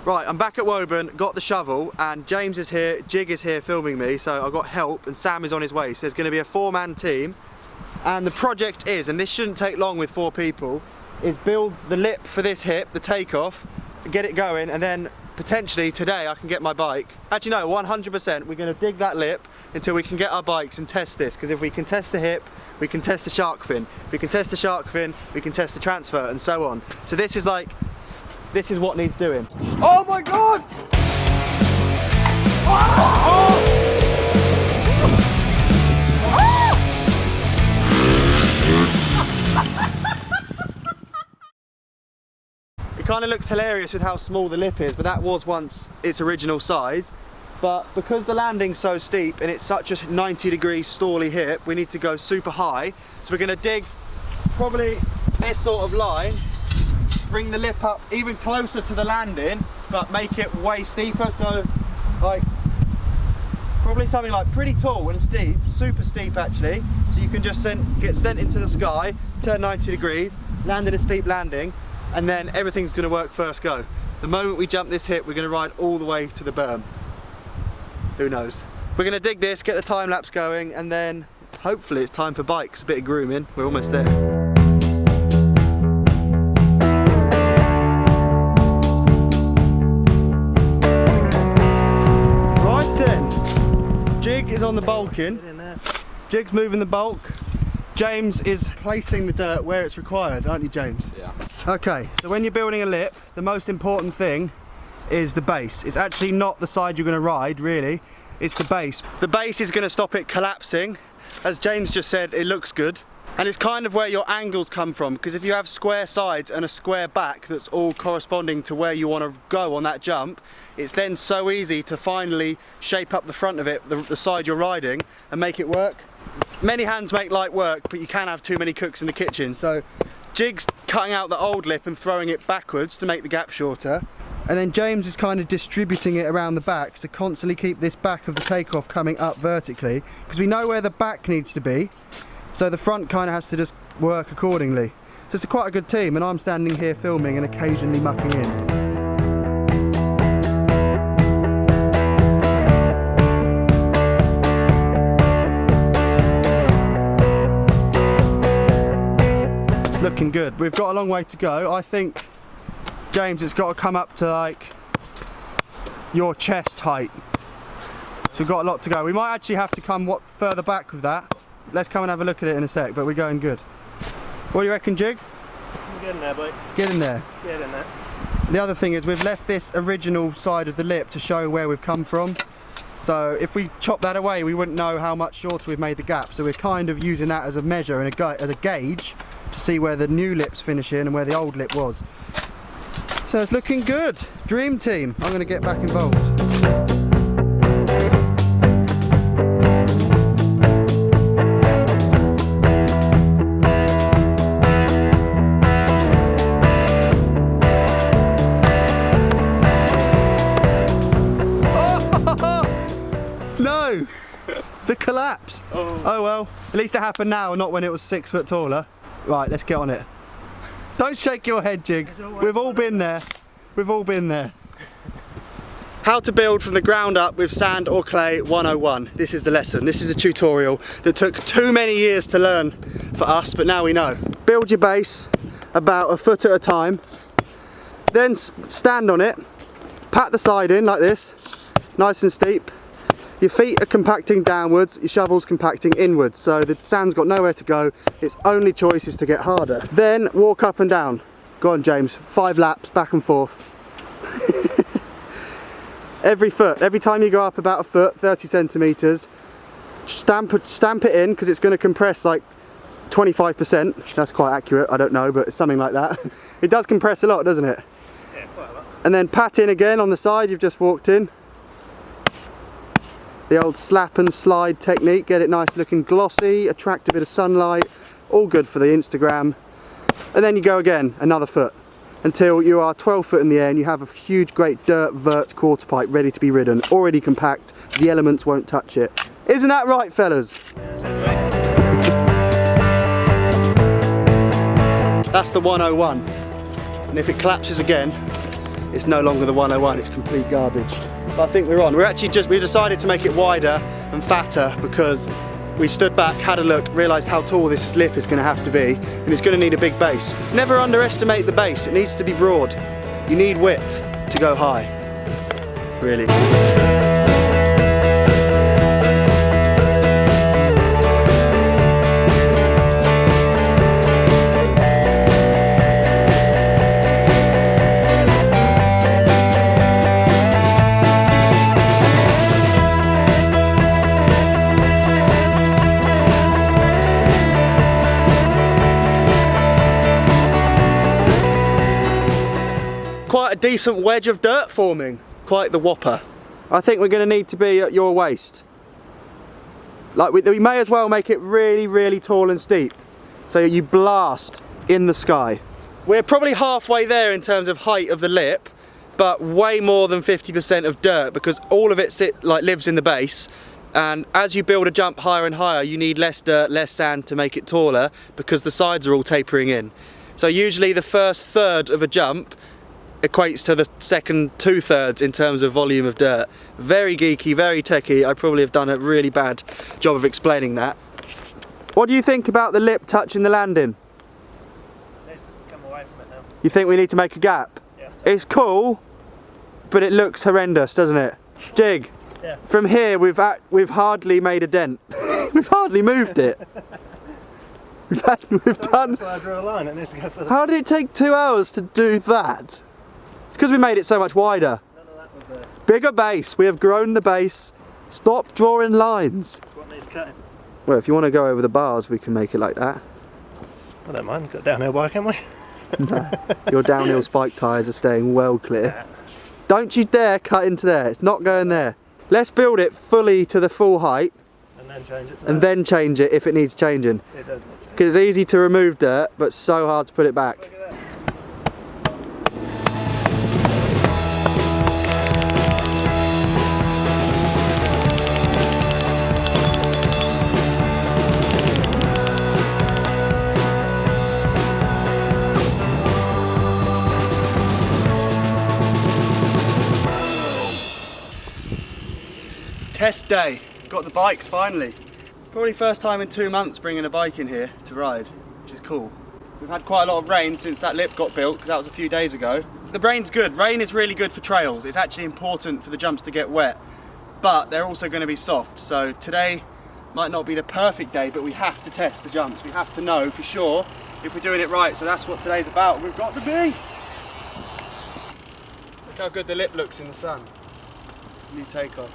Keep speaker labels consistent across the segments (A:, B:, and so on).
A: Right, I'm back at Woburn, got the shovel, and James is here, Jig is here filming me, so I've got help, and Sam is on his way. So there's going to be a 4-man team, and the project is, and this shouldn't take long with 4 people, is build the lip for this hip, the takeoff, get it going, and then potentially today I can get my bike. Actually no, 100% we're going to dig that lip until we can get our bikes and test this, because if we can test the hip, we can test the shark fin. If we can test the shark fin, we can test the transfer, and so on. So this is what needs doing. Oh my god! It kind of looks hilarious with how small the lip is, but that was once its original size. But because the landing's so steep and it's such a 90-degree stally hip, we need to go super high. So we're going to dig probably this sort of line, bring the lip up even closer to the landing, but make it way steeper. So like probably something like pretty tall and steep, super steep actually. So you can just get sent into the sky, turn 90 degrees, land in a steep landing, and then everything's going to work first go. The moment we jump this hip, we're going to ride all the way to the berm. Who knows? We're going to dig this, get the time lapse going, and then hopefully it's time for bikes. A bit of grooming. We're almost there. Right then, Jig is on the bulking. Jig's moving the bulk. James is placing the dirt where it's required, aren't you, James?
B: Yeah.
A: Okay, so when you're building a lip, the most important thing is the base. It's actually not the side you're going to ride, really. It's the base. The base is going to stop it collapsing. As James just said, it looks good. And it's kind of where your angles come from, because if you have square sides and a square back that's all corresponding to where you want to go on that jump, it's then so easy to finally shape up the front of it, the side you're riding, and make it work. Many hands make light work, but you can have too many cooks in the kitchen. So Jig's cutting out the old lip and throwing it backwards to make the gap shorter. And then James is kind of distributing it around the back to constantly keep this back of the takeoff coming up vertically, because we know where the back needs to be, so the front kind of has to just work accordingly. So it's quite a good team, and I'm standing here filming and occasionally mucking in. Looking good. We've got a long way to go. I think, James, it's got to come up to like your chest height. So we've got a lot to go. We might actually have to come further back with that. Let's come and have a look at it in a sec, but we're going good. What do you reckon, Jig?
C: Get in there, boy.
A: Get in there.
C: Get in there.
A: The other thing is we've left this original side of the lip to show where we've come from. So if we chop that away, we wouldn't know how much shorter we've made the gap. So we're kind of using that as a measure and as a gauge to see where the new lips finish in and where the old lip was. So it's looking good. Dream team. I'm going to get back involved. No! The collapse. Oh well, at least it happened now, not when it was 6 foot taller. Right, let's get on it. Don't shake your head, Jig. We've all been there. We've all been there. How to build from the ground up with sand or clay 101. This is the lesson. This is a tutorial that took too many years to learn for us, but now we know. Build your base about a foot at a time. Then stand on it. Pat the side in like this, nice and steep. Your feet are compacting downwards, your shovel's compacting inwards, so the sand's got nowhere to go. Its only choice is to get harder. Then walk up and down. Go on, James, 5 laps back and forth. Every foot, every time you go up about a foot, 30 centimetres, stamp it in, because it's going to compress like 25%. That's quite accurate, I don't know, but it's something like that. It does compress a lot, doesn't it?
C: Yeah, quite a lot.
A: And then pat in again on the side you've just walked in. The old slap and slide technique, get it nice looking glossy, attract a bit of sunlight, all good for the Instagram. And then you go again, another foot, until you are 12 foot in the air and you have a huge great dirt vert quarter pipe ready to be ridden, already compact, the elements won't touch it. Isn't that right, fellas? That's the 101. And if it collapses again, it's no longer the 101, it's complete garbage. But I think we're on. We decided to make it wider and fatter because we stood back, had a look, realised how tall this lip is going to have to be, and it's going to need a big base. Never underestimate the base, it needs to be broad. You need width to go high, really. Quite a decent wedge of dirt forming, quite the whopper. I think we're going to need to be at your waist. Like we may as well make it really, really tall and steep, so you blast in the sky. We're probably halfway there in terms of height of the lip, but way more than 50% of dirt because all of it lives in the base. And as you build a jump higher and higher, you need less dirt, less sand to make it taller because the sides are all tapering in. So usually the first third of a jump equates to the second 2/3 in terms of volume of dirt. Very geeky, very techie. I probably have done a really bad job of explaining that. What do you think about the lip touching the landing?
C: Needs to come away from it now.
A: You think we need to make a gap?
C: Yeah.
A: It's cool, but it looks horrendous, doesn't it? Jig,
C: Yeah.
A: from here we've hardly made a dent. We've hardly moved it. We've done.
C: That's why I drew a line. It needs to go further.
A: How did it take 2 hours to do that? It's because we made it so much wider.
C: None of that was there.
A: Bigger base, we have grown the base. Stop drawing lines.
C: That's what needs cutting.
A: Well, if you want to go over the bars, we can make it like that.
C: I don't mind. Got a downhill bike, haven't we?
A: No. Your downhill spike tyres are staying well clear. Don't you dare cut into there, it's not going there. Let's build it fully to the full height
C: And then change it to
A: and
C: that.
A: then change it if it needs changing.
C: It does.
A: Because it's easy to remove dirt, but so hard to put it back.
C: Look at that.
A: Test day. Got the bikes finally. Probably first time in 2 months bringing a bike in here to ride, which is cool. We've had quite a lot of rain since that lip got built because that was a few days ago. The rain's good. Rain is really good for trails. It's actually important for the jumps to get wet, but they're also going to be soft. So today might not be the perfect day, but we have to test the jumps. We have to know for sure if we're doing it right. So that's what today's about. We've got the beast. Look how good the lip looks in the sun. New takeoff.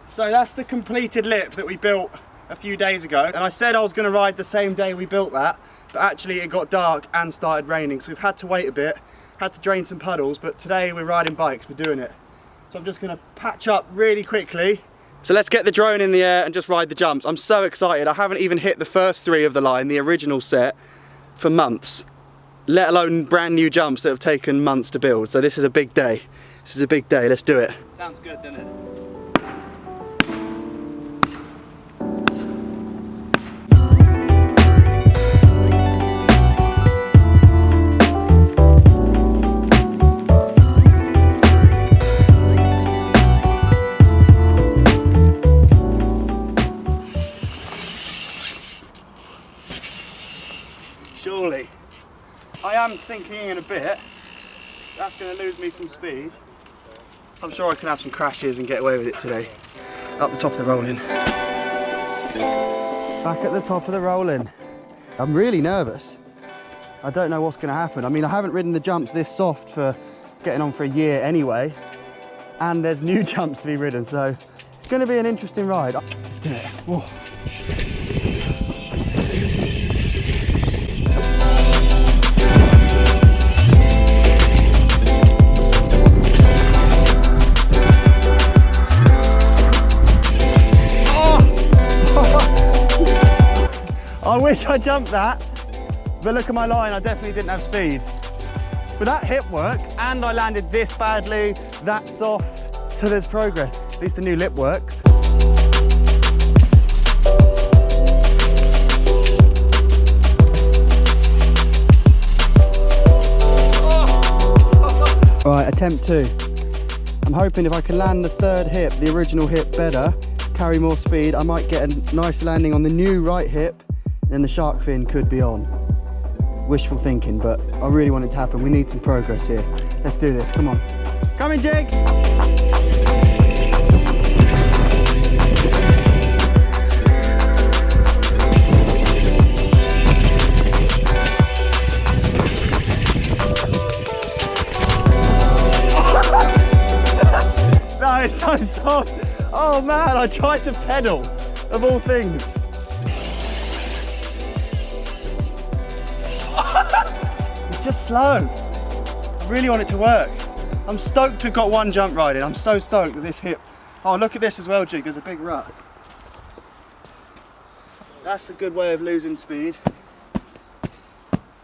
A: So that's the completed lip that we built a few days ago. And I said I was going to ride the same day we built that, but actually it got dark and started raining. So we've had to wait a bit, had to drain some puddles, but today we're riding bikes, we're doing it. So I'm just going to patch up really quickly. So let's get the drone in the air and just ride the jumps. I'm so excited. I haven't even hit the first 3 of the line, the original set, for months, let alone brand new jumps that have taken months to build. So this is a big day. This is a big day, let's do it. Sounds good, doesn't it? Surely. I am sinking in a bit. That's going to lose me some speed. I'm sure I can have some crashes and get away with it today. Up the top of the roll-in. Back at the top of the roll-in. I'm really nervous. I don't know what's going to happen. I mean, I haven't ridden the jumps this soft for getting on for a year anyway. And there's new jumps to be ridden, so it's going to be an interesting ride. Let's do it. Whoa. I wish I jumped that, but look at my line, I definitely didn't have speed. But that hip works, and I landed this badly, that soft, so there's progress. At least the new lip works. Oh. Right, attempt 2. I'm hoping if I can land the third hip, the original hip, better, carry more speed, I might get a nice landing on the new right hip, then the shark fin could be on. Wishful thinking, but I really want it to happen. We need some progress here. Let's do this, come on. Come in, Jig! No, it's so soft. Oh man, I tried to pedal, of all things. It's just slow. I really want it to work. I'm stoked we've got one jump ride in. I'm so stoked with this hip. Oh, look at this as well, Jig. There's a big rut. That's a good way of losing speed.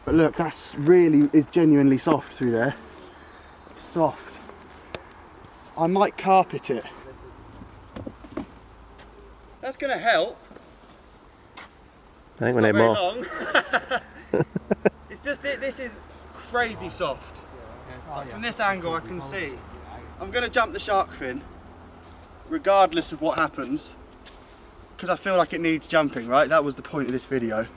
A: But look, that's really is genuinely soft through there. Soft. I might carpet it. That's going to help.
C: I think we need more.
A: Long. It's just this is crazy soft. Like from this angle I can see. I'm going to jump the shark fin regardless of what happens because I feel like it needs jumping, right? That was the point of this video.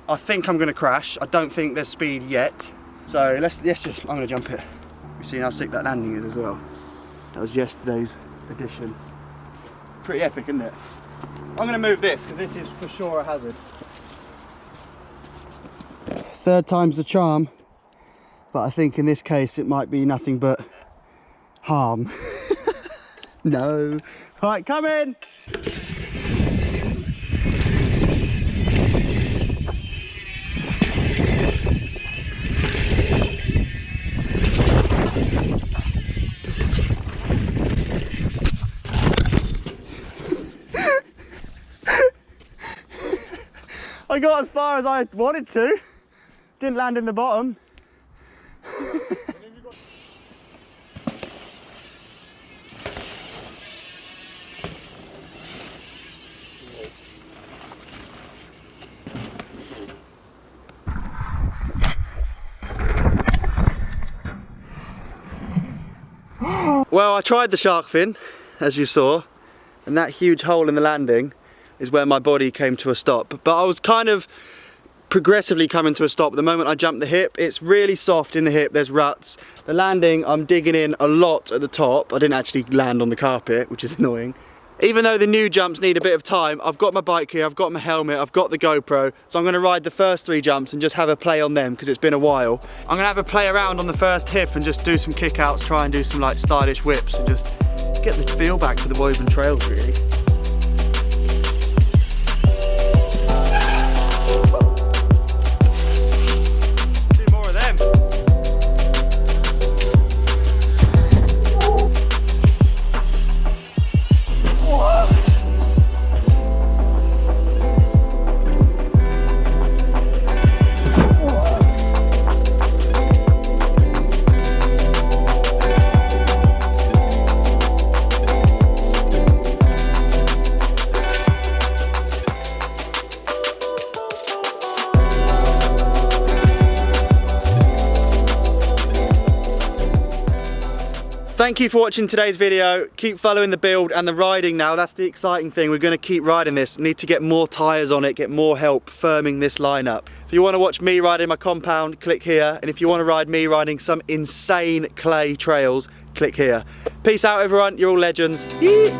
A: I think I'm going to crash. I don't think there's speed yet. So let's just, I'm going to jump it. We've seen how sick that landing is as well. That was yesterday's edition. Pretty epic, isn't it? I'm going to move this because this is for sure a hazard. Third time's the charm, but I think in this case it might be nothing but harm. No. Right, come in! I got as far as I wanted to. Didn't land in the bottom. Well, I tried the shark fin, as you saw, and that huge hole in the landing is where my body came to a stop. But I was kind of progressively coming to a stop the moment I jumped the hip. It's really soft in the hip, there's ruts. The landing, I'm digging in a lot at the top. I didn't actually land on the carpet, which is annoying. Even though the new jumps need a bit of time, I've got my bike here, I've got my helmet, I've got the GoPro, so I'm gonna ride the first 3 jumps and just have a play on them because it's been a while. I'm gonna have a play around on the first hip and just do some kickouts, try and do some like stylish whips and just get the feel back for the Woburn trails really. Thank you for watching today's video. Keep following the build and the riding now. That's the exciting thing. We're going to keep riding this. Need to get more tyres on it, get more help firming this line up. If you want to watch me riding my compound, click here. And if you want to ride me riding some insane clay trails, click here. Peace out everyone. You're all legends. Yee!